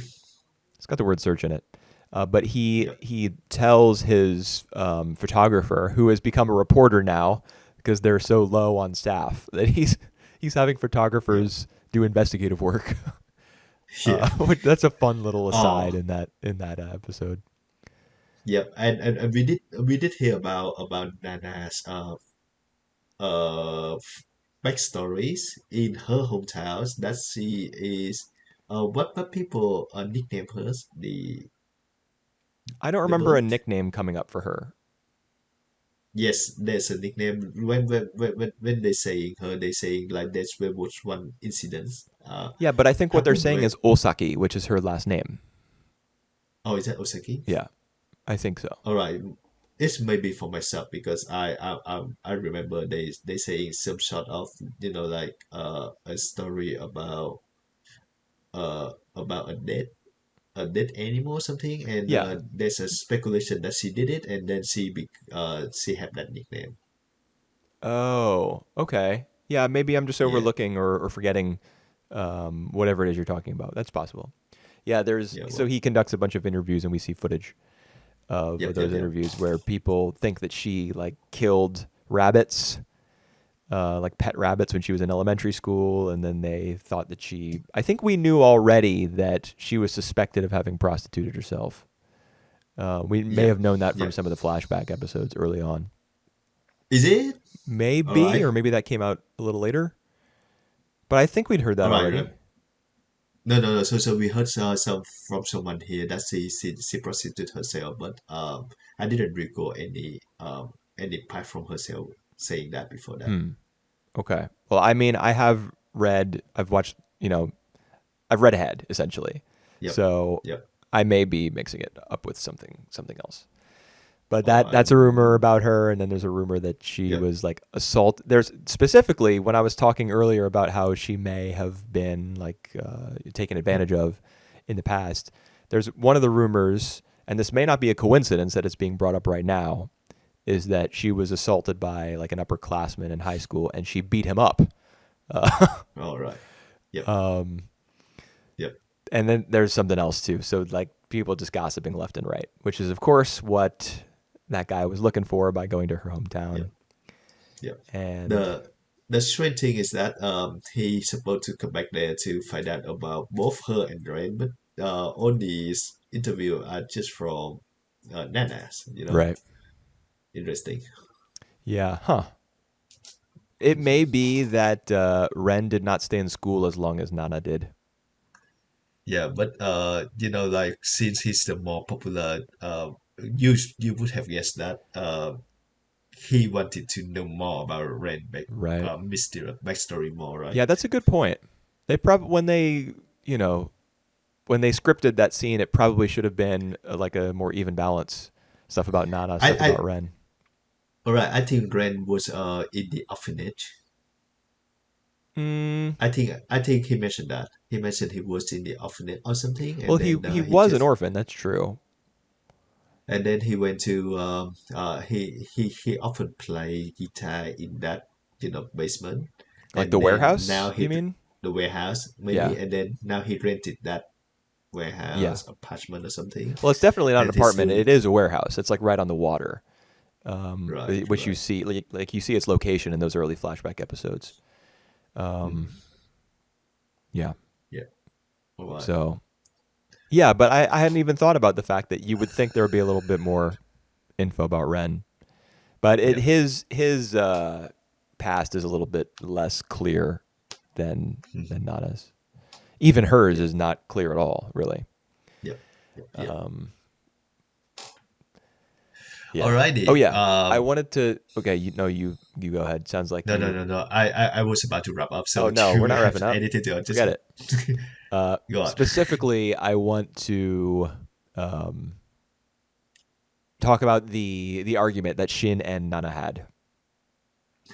It's got the word search in it. But he Yep, he tells his photographer, who has become a reporter now, because they're so low on staff, that he's having yep, photographers do investigative work. yeah. That's a fun little aside Oh, in that episode. yep. And we did hear about Nana's uh backstories in her hometown that she is what people nickname her I don't the remember a bird. nickname coming up for her. Yes, there's a nickname when they saying her, they saying like that's where was one incident Yeah, but I think what they're happened saying where. is Osaki, which is her last name. Oh, is that Osaki? Yeah, I think so. All right, it's maybe for myself because I remember they saying some sort of like a story about a dead animal or something, and Yeah. there's a speculation that she did it, and then she had that nickname. Oh, okay. Yeah, maybe I'm just Yeah, overlooking or forgetting whatever it is you're talking about. That's possible. Yeah, there's yeah, so well, he conducts a bunch of interviews, and we see footage of yep, those yep, yep. interviews where people think that she like killed rabbits, like pet rabbits, when she was in elementary school, and then they thought that she. I think we knew already that she was suspected of having prostituted herself. We may Yeah, have known that from yeah. some of the flashback episodes early on. Is it? All Maybe, right, or maybe that came out a little later. But I think we'd heard all that right. already. No, no, no. So we heard some from someone here that she prostituted herself, but I didn't recall any part from herself saying that before that. Hmm. Okay. Well, I mean, I've watched, I've read ahead essentially. Yep, So yep. I may be mixing it up with something else. But All right. that's a rumor about her, and then there's a rumor that she Yep. was like There's specifically when I was talking earlier about how she may have been like taken advantage of in the past. There's one of the rumors, and this may not be a coincidence that it's being brought up right now, is that she was assaulted by like an upperclassman in high school, and she beat him up. All right. Yep. Um, Yep. and then there's something else too. So like people just gossiping left and right, which is of course what that guy was looking for by going to her hometown. Yep. Yep. And The strange thing is that he's supposed to come back there to find out about both her and Rain, but all these interview are just from Nanas. right, Interesting. yeah, huh? It may be that Ren did not stay in school as long as Nana did. Yeah, but like since he's the more popular, you would have guessed that he wanted to know more about Rain Right. mystery backstory more, right? Yeah, that's a good point. They probably you know, when they scripted that scene, it probably should have been like a more even balance. Stuff about Nana, stuff I about Ren. All right. I think Rain was in the orphanage. Mm, I think he mentioned that. He mentioned he was in the orphanage or something, well, and he then he he was an just orphan. That's true. he went to he often play guitar in that basement, Like the and then now warehouse, he you mean? the warehouse maybe, Yeah. and then now he rented that Yeah. warehouse apartment or something, Well, it's definitely not an and he's apartment. doing It is a warehouse. It's like right on the water, right, which you right, see, like you see its location in those early flashback episodes. mm, Yeah. yeah, all right, So yeah, but I hadn't even thought about the fact that you would think there would be a little bit more info about Ren, but yeah, his past is a little bit less clear than mhm, Nana's. Even hers yeah, is not clear at all, really. yeah, yeah, yeah. Yeah. Oh Alrighty. yeah. I wanted to. Okay, you know, you go ahead. Sounds like No, no, you. no, no. I was about to wrap up. Oh So no, do we're you not have wrapping up. anything to just Forget it. go on? Specifically, I want to um, talk about the argument that Shin and Nana had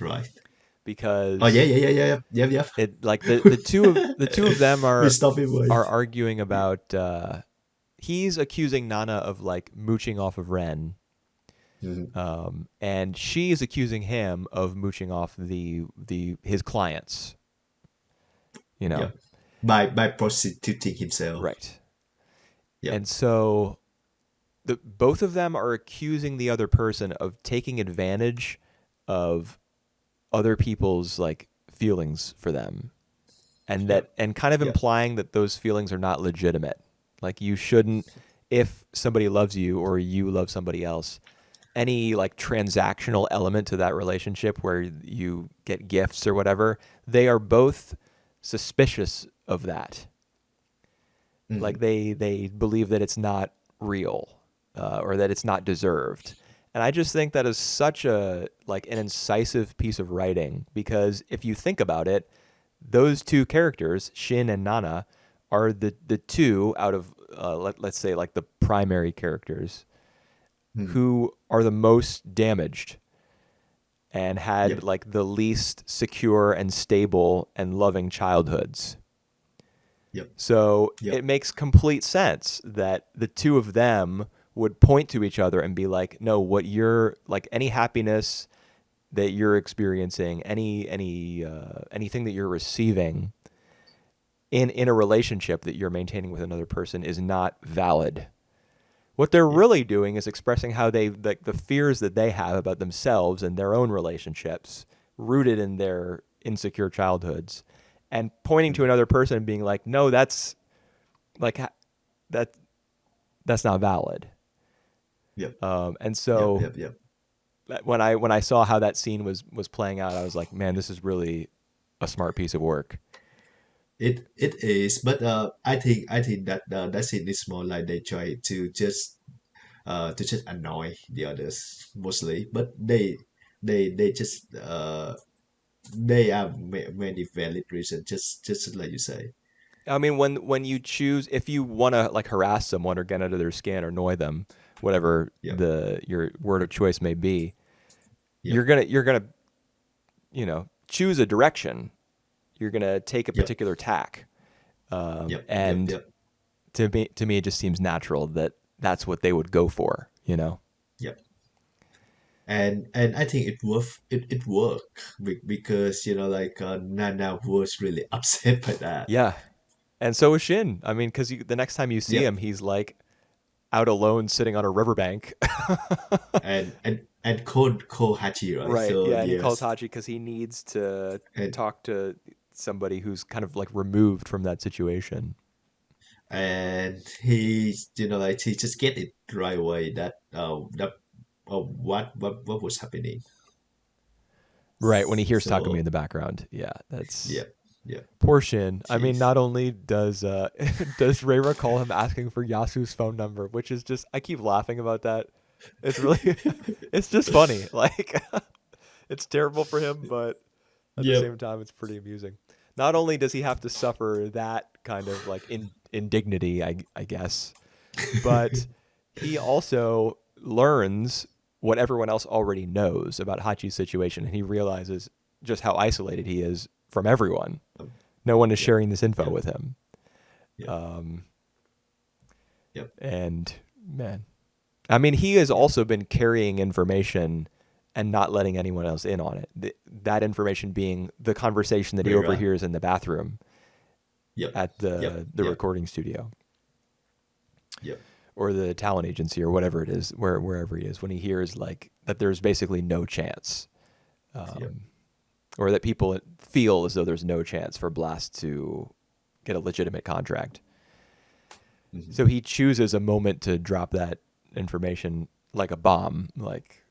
Right. Oh yeah, because yeah, yeah, yeah, yeah, yeah, it like the two of them We stop it, boy. are arguing about. He's accusing Nana of like mooching off of Ren, Mhm. and she's accusing him of mooching off the his clients. You know, Yep. By prostituting himself. right? Yep. And so both of them are accusing the other person of taking advantage of other people's like feelings for them, and Yep. and kind of Yep. implying that those feelings are not legitimate. Like you shouldn't, if somebody loves you or you love somebody else, any like transactional element to that relationship where you get gifts or whatever, they are both suspicious of that. Like Hmm. they believe that it's not real, or that it's not deserved. And I just think that is such a like an incisive piece of writing because if you think about it, those two characters, Shin and Nana, are the two out of let's say like the primary characters Hmm. who are the most damaged and had Yep. like the least secure and stable and loving childhoods. Yep. So Yep. it makes complete sense that the two of them would point to each other and be like, no, what you're like any happiness that you're experiencing, anything that you're receiving in a relationship that you're maintaining with another person is not valid. What they're Yep. really doing is expressing how they like the fears that they have about themselves and their own relationships, rooted in their insecure childhoods, and pointing to Hmm. another person and being like, "No, that's like that that's not valid." Yep. And Yep. so Yep. Yep. when I saw how that scene was playing out, I was like, "Man, this is really a smart piece of work." It is, but I think that that scene is more like they try to just annoy the others mostly, but they just they have many valid reasons, just like you say. I mean, when you choose, if you want to like harass someone or get under their skin or annoy them, whatever Yep. your word of choice may be, Yep. you're gonna choose a direction. You're gonna take a Yep. particular tack, Yep. Yep. and Yep. to me, it just seems natural that that's what they would go for. You know? Yep. And I think it worked because like Nana was really upset by that. Yeah. And so is Shin. I mean, because the next time you see Yep. him, he's like out alone, sitting on a riverbank. And called Hachi, right? Right. So Yeah, and he calls yes. Hachi because he needs to and talk to somebody who's kind of like removed from that situation. and he like he just get it right away that what was happening. Right. When he hears Takumi in So the background. Yeah, that's yeah, yeah, poor Shin. I mean, jeez. not only does does Reira call him asking for Yasu's phone number, which is just I keep laughing about that. It's really it's just funny. Like it's terrible for him, but at the Yep. same time it's pretty amusing. Not only does he have to suffer that kind of like indignity, I guess, but he also learns what everyone else already knows about Hachi's situation, and he realizes just how isolated he is from everyone. Um, No one is yep. sharing this info Yep. with him. Yep. Um, Yep. and man, I mean, he has Yep. also been carrying information and not letting anyone else in on it. That information being the conversation that he Very right. overhears in the bathroom Yep. at Yep. the Yep. recording studio Yep. or the talent agency or whatever it is, wherever he is, when he hears like that there's basically no chance, Yep. um, or that people feel as though there's no chance for Blast to get a legitimate contract. Hmm. So he chooses a moment to drop that information like a bomb, like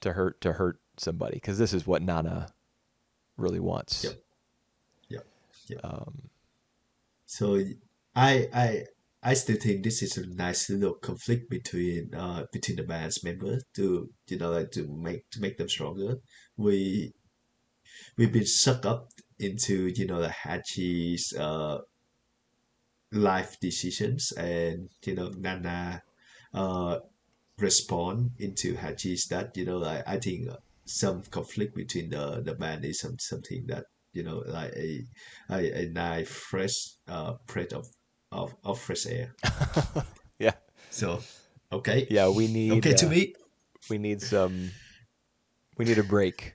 to hurt somebody, because this is what Nana really wants. Yep. Yep. Yep. Um, So I I still think this is a nice little conflict between the band's members to like to make them stronger. We we've been sucked up into the Hachi's life decisions, and Nana uh respond into Hachi's that like I think some conflict between the band is something that like a nice fresh breath of fresh air. Yeah. So okay, Yeah, okay to me. we need some we need a break.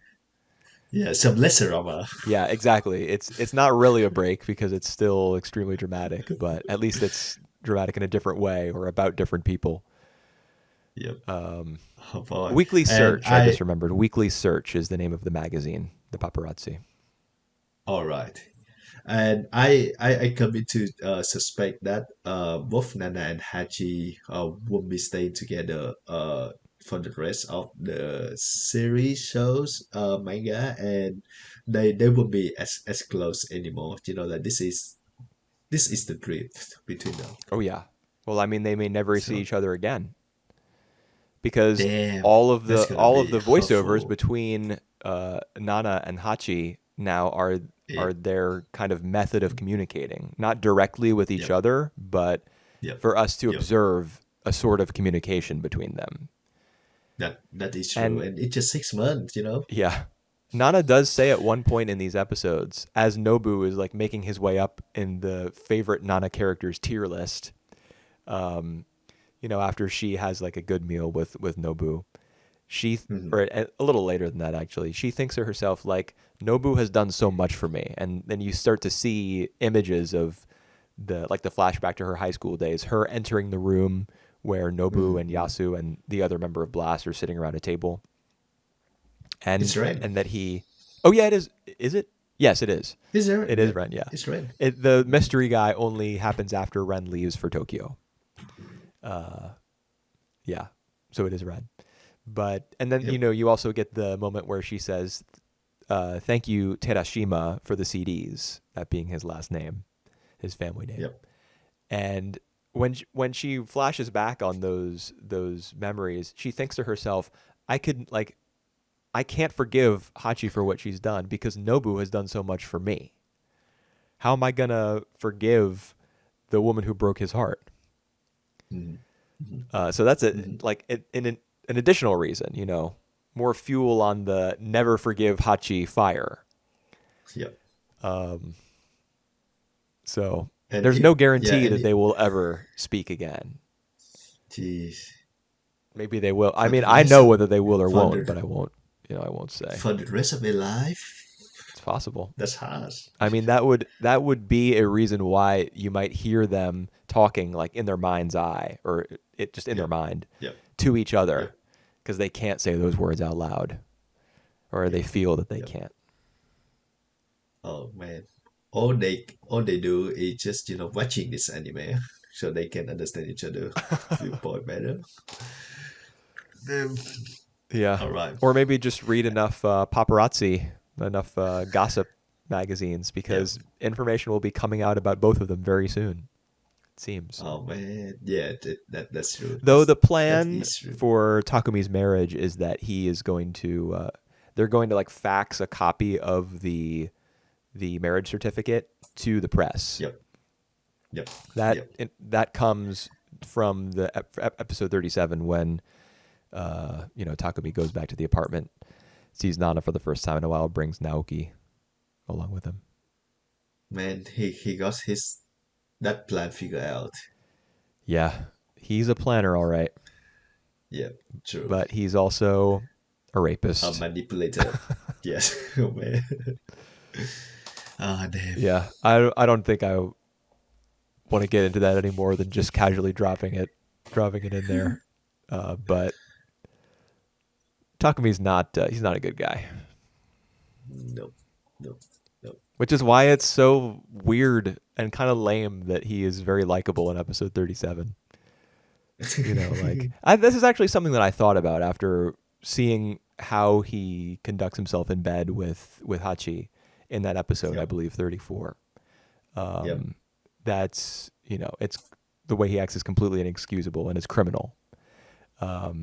Yeah, some lesser drama. Yeah, exactly. It's not really a break because it's still extremely dramatic, but at least it's dramatic in a different way or about different people. Yep. Um, Oh boy. Weekly And Search, I just remembered. Weekly Search is the name of the magazine, the paparazzi. all right. And I come into suspect that both Nana and Hachi won't be staying together for the rest of the series shows manga, and they won't be as close anymore. That this is the drift between them. Oh yeah. Well, I mean, they may never see So each other again because damn, that's gonna all of be the voiceovers hurtful. between Nana and Hachi now Yeah. are their kind of method of communicating, not directly with each Yep. other, but Yep. for us to Yep. observe a sort of communication between them. That is true, And and it's just 6 months. yeah, Nana does say at one point in these episodes, as Nobu is like making his way up in the favorite Nana characters tier list, um, after she has like a good meal with Nobu, she Hmm. or a little later than that actually, she thinks to herself like Nobu has done so much for me, and then you start to see images of the flashback to her high school days, her entering the room where Nobu and Hmm. Yasu and the other member of Blast are sitting around a table, It's red. and that he, oh yeah, it is it? Yes, it is. Is there? It is Yeah, Ren. Yeah, it's red. the mystery guy only happens after Ren leaves for Tokyo. Uh, yeah, so it is Ren. But and then Yep. you also get the moment where she says, "Thank you Terashima for the CDs," that being his last name, his family name. Yep. And when she flashes back on those memories, she thinks to herself, I can't forgive Hachi for what she's done because Nobu has done so much for me. How am I gonna forgive the woman who broke his heart? Hmm. Hmm. So that's Hmm. an additional reason, more fuel on the never forgive Hachi fire. Yep. Um, so And there's no yeah, guarantee and that they will ever speak again. geez, Maybe they will. I for mean, the I rest know of whether they will or for won't, the but I won't say. for the rest of their life, It's possible. that's harsh. I mean, that would be a reason why you might hear them talking like in their mind's eye or it just in their Yep. mind Yep. to each other Yep. because they can't say those words out loud or they Yep. feel that they Yep. can't. Oh man, all they do is just watching this anime, so they can understand each other viewpoint better. Um, Yeah. all right. Or maybe just read enough paparazzi, enough gossip magazines Yep. because information will be coming out about both of them very soon, it seems. Oh man, yeah, that's true. Though the That plan is true. for Takumi's marriage is that he is going to, they're going to like fax a copy of the marriage certificate to the press. Yep. Yep. That Yep. that comes from the episode 37 when Takumi goes back to the apartment, sees Nana for the first time in a while, brings Naoki along with him. Man, he got his that plan figured out. Yeah, he's a planner, all right, Yeah, true. but he's also a A rapist. manipulator. Yes. Oh man. Ah, damn. Yeah, I don't think I want to get into that any more than just casually dropping it in there. But Takumi's not he's not a good guy, Nope. Nope. Nope. which is why it's so weird and kind of lame that he is very likable in episode 37. This is actually something that I thought about after seeing how he conducts himself in bed with Hachi in that episode, I Yep. believe 34. Yep. That's it's the way he acts is completely inexcusable and is criminal.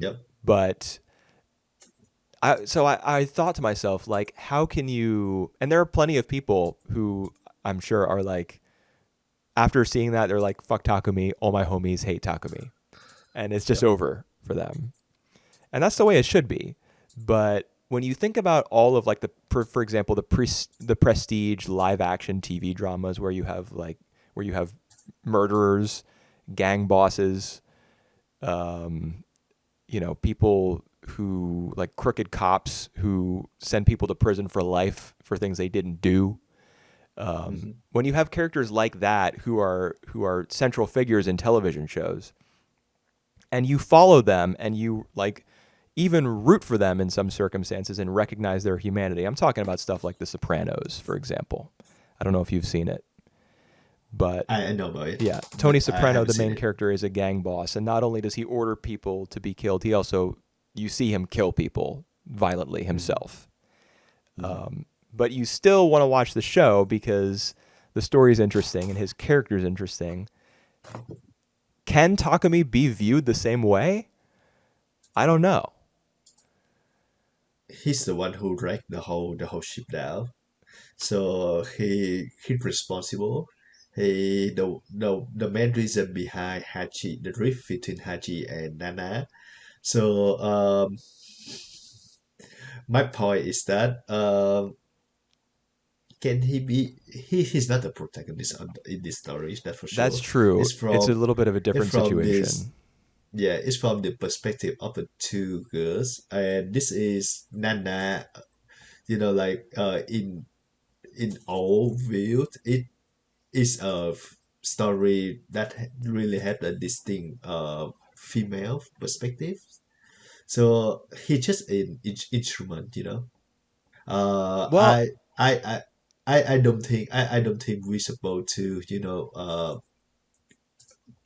Yep. But I thought to myself, like, how can you? And there are plenty of people who I'm sure are like, after seeing that, they're like, "Fuck Takumi." All my homies hate Takumi, and it's just Yep. over for them. And that's the way it should be. But when you think about all of like for example, the prestige live action TV dramas where you have murderers, gang bosses, um, people who like crooked cops who send people to prison for life for things they didn't do. Hmm. When you have characters like that who are central figures in television shows, and you follow them and you like even root for them in some circumstances and recognize their humanity. I'm talking about stuff like The Sopranos, for example. I don't know if you've seen it, but I know about it, yeah, Tony but I Soprano, haven't the seen main it. character, is a gang boss, and not only does he order people to be killed, he also you see him kill people violently Mm-hmm. himself. But you still want to watch the show because the story is interesting and his character is interesting. Can Takumi be viewed the same way? I don't know. He's the one who dragged the whole ship down. So he's responsible. The main reason behind Hachi, the rift between Hachi and Nana. So my point is that can he be? He's not the protagonist in this story. That's for That's sure. true. It's It's a from little bit of a it's different from this situation. yeah. It's from the perspective of the two girls, and this is Nana. Like in all views, it is a story that really had a distinct female perspective. So he just in each instrument. Uh, Well, I I I I don't think we're supposed to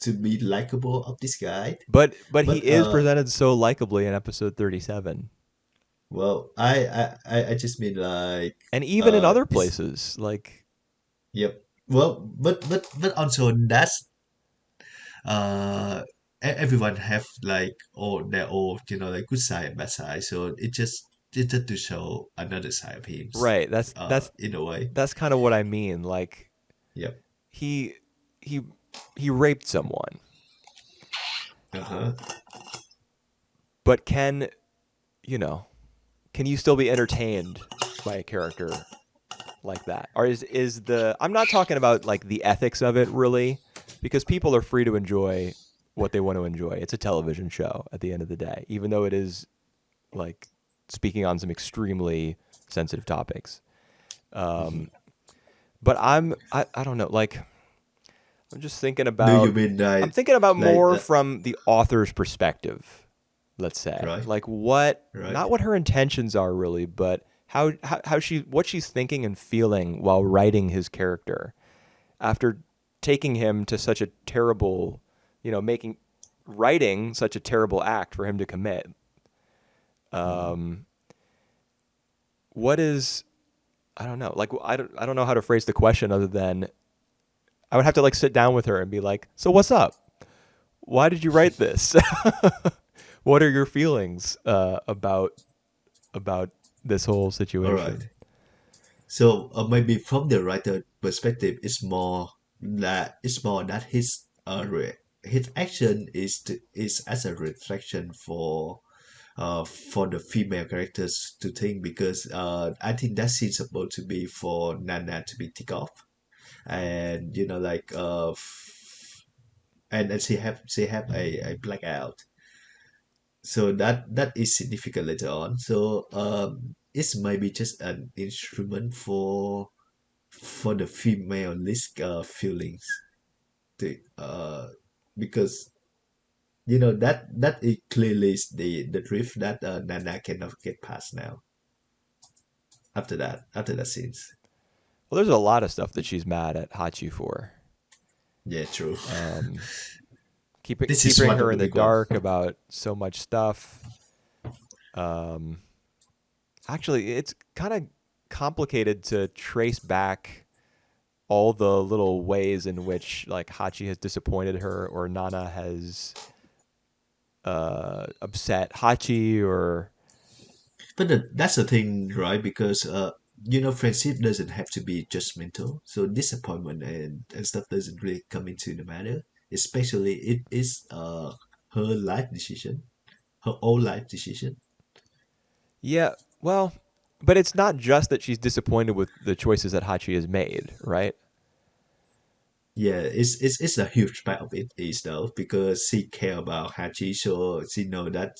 to be likable of this guy. but he But is presented so likably in episode 37. well, I just mean like And even in other it's places, like yep. Well, but also that's uh everyone have like all their own like good side and bad side, so it just to show another side of him right, that's that's in a way. that's kind of what I mean. Like Yep. he he he raped someone, Uh-huh. but you know, can you still be entertained by a character like that? Or is the I'm not talking about like the ethics of it really, because people are free to enjoy what they want to enjoy. It's a television show at the end of the day, even though it is like speaking on some extremely sensitive topics. Hmm. But I don't know, like I'm just thinking Do you about mean I'm thinking about like more from the author's perspective, let's say. right, Like what right? not what her intentions are really, but how she what she's thinking and feeling while writing his character after taking him to such a terrible, making writing such a terrible act for him to commit. Hmm. What is I don't know. Like I don't know how to phrase the question other than I would have to like sit down with her and be like, "So what's up? Why did you write this? What are your feelings about this whole All situation?" right. So maybe from the writer perspective, it's more that his action is as a reflection for the female characters to think, because I think that scene's supposed to be for Nana to be ticked off, and like and she have a blackout, so that is significant later on. So it's maybe just an instrument for the female least feelings to because that it clearly is the drift that Nana cannot get past now after that scenes. Well, there's a lot of stuff that she's mad at Hachi for. Yeah, true. Um, keeping This is keeping one of her the in the big one. dark about so much stuff. Um, Actually, it's kind of complicated to trace back all the little ways in which like Hachi has disappointed her or Nana has upset Hachi or But that's the thing, right? Because friendship doesn't have to be judgmental. So disappointment and stuff doesn't really come into the matter. Especially it is her life decision, her own life decision. yeah, well, but it's not just that she's disappointed with the choices that Hachi has made, right? Yeah, it's a huge part of it is though because she care about Hachi, so she know that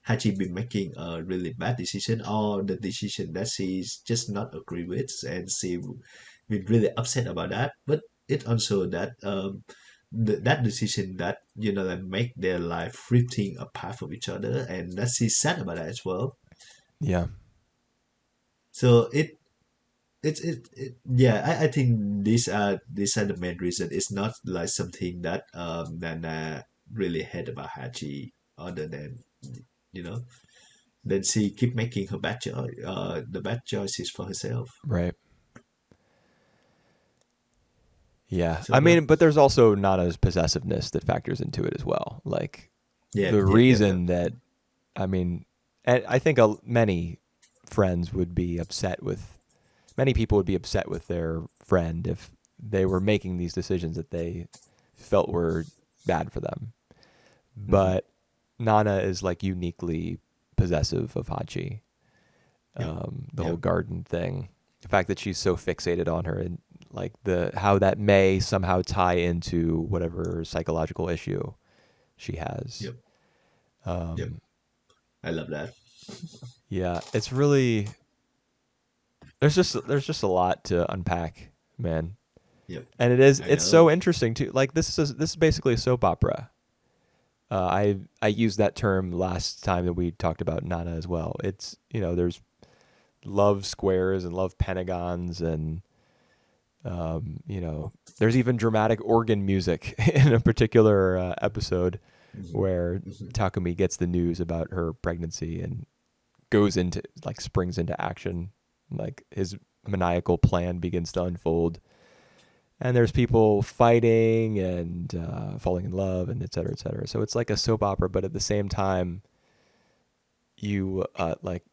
Hachi been making a really bad decision or the decision that she's just not agree with, and she been really upset about that. But it also that that decision that like make their life drifting apart from each other, and that she's sad about that as well. Yeah, So yeah, I think these are the main reason. It's not like something that Nana really hate about Hachi other than you know then she keep making her the bad choices for herself. right. Yeah, So I but mean, but there's also Nana's possessiveness that factors into it as well. Like yeah, the yeah, yeah, reason that I mean, and I think many friends would be upset with many people would be upset with their friend if they were making these decisions that they felt were bad for them. hmm But Nana is like uniquely possessive of Hachi. yeah, The yeah, whole garden thing, the fact that she's so fixated on her, and like the how that may somehow tie into whatever psychological issue she has. yep, yep. Um, I love that. yeah, it's really there's just a lot to unpack, man. Yep, And I it's so know. interesting too. Like this is basically a soap opera. I used that term last time that we talked about Nana as well. It's there's love squares and love pentagons and there's even dramatic organ music in a particular episode hmm where hmm Takumi gets the news about her pregnancy and goes into like springs into action. Like his maniacal plan begins to unfold, and there's people fighting and falling in love and et cetera, et cetera. So it's like a soap opera, but at the same time, you like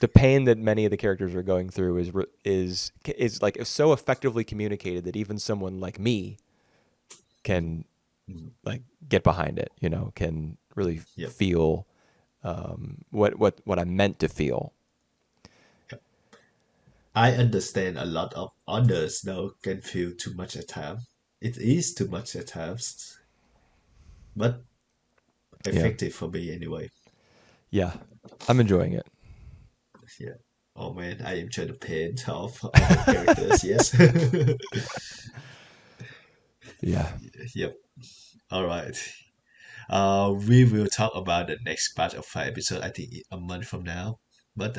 the pain that many of the characters are going through is like so effectively communicated that even someone like me hmm can hmm like get behind it. Can really Yep. feel what I'm meant to feel. I understand a lot of others though can feel too much at times. It is too much at times, but Yeah, effective for me anyway. yeah, I'm enjoying it. Yeah. Oh man, I enjoy the pain of the characters. Yes. Yeah, Yep. All right. We will talk about the next part of our episode. I think a month from now. But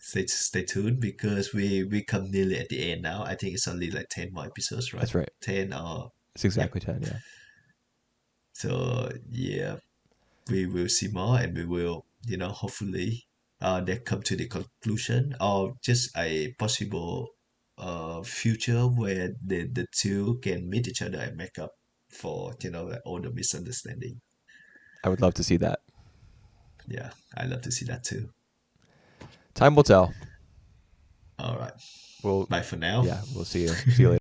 stay tuned because we come nearly at the end now. I think it's only like 10 more episodes, right? that's right. 10 or It's yep. exactly 10. Yeah, So yeah, we will see more and we will hopefully they come to the conclusion or just a possible future where the two can meet each other and make up for like, all the misunderstanding. I would love to see that. Yeah, I love to see that too. Time will tell. All right, We'll bye for now. Yeah, we'll see you. See you later.